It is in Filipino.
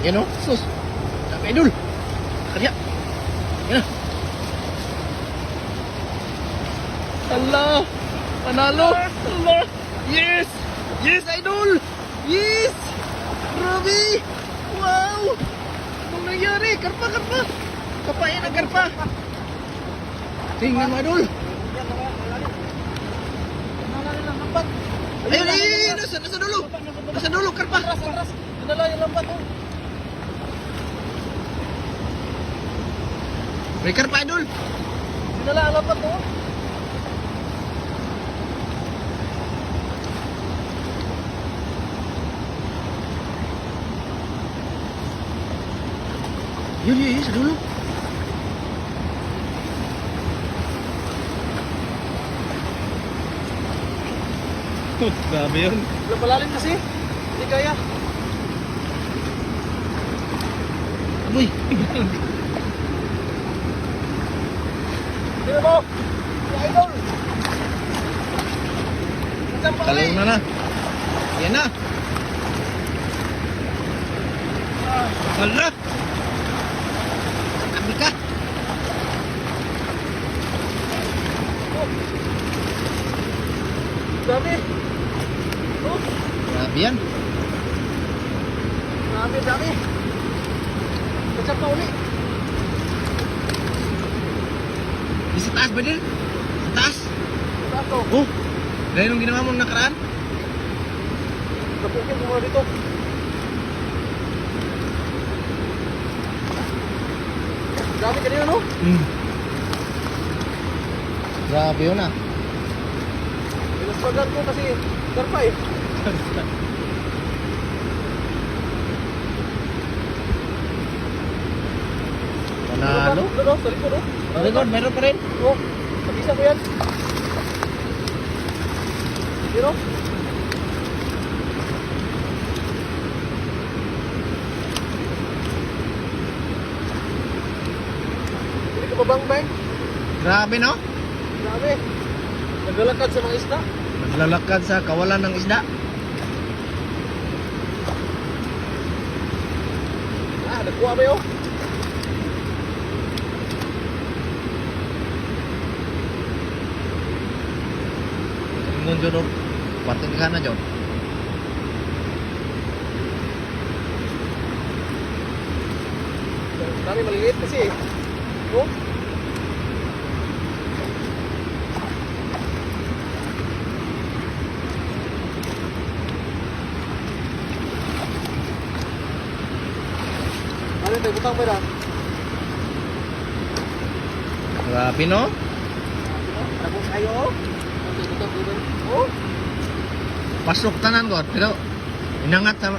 Yan o, sus. Sabi idol. Kaya. Yan na. Allah. Panalo. Allah. Yes. Yes, idol. Yes. Grabe. Wow. Anong nangyari? Karpa, karpa. Kapain ang karpa. Tingnan mo, idol. Ayun, ayun, nasa dulo. Nasa dulo, karpa. Dinala yung lambat oh. May karpa, idol. Dinala ang lambat oh. Yun, yun, yun, sa dulo. Grabe yun. Malalim kasi. Hindi kaya. Amoy. Sino mo? Si Idol. Saan pa Talong ulit? na na. Yan na. Hala. Sabi ka. Dami. Oh, Grabe yan. dami, dami. Saan pa ulit? Di sa taas ba din? Sa taas? Saan to? Oh. Dahil nung ginawa mo nakaraan? Napukin mo muna dito. Dami kanina no? Grabe yun ah. Pinaspagan ko kasi karpa eh. Panalo. Ano? Sa likod oh. Sa likod, meron pa rin. Oh, pag-isa ko yan. Zero. Hindi ko mabang-bang. Grabe no? Grabe. Naglalakad sa mga isda. Naglalakad sa kawalan ng isda. Ah, nagkuha ba yun? Ingon dyan o. Pating ka na dyan. Dami maliliit kasi eh. Oh. Ano tayo, butang pa na? Grabe no? Tapos ayo. Okay, butang pa. Oh. Pasok tanan ko. Pero inangat sa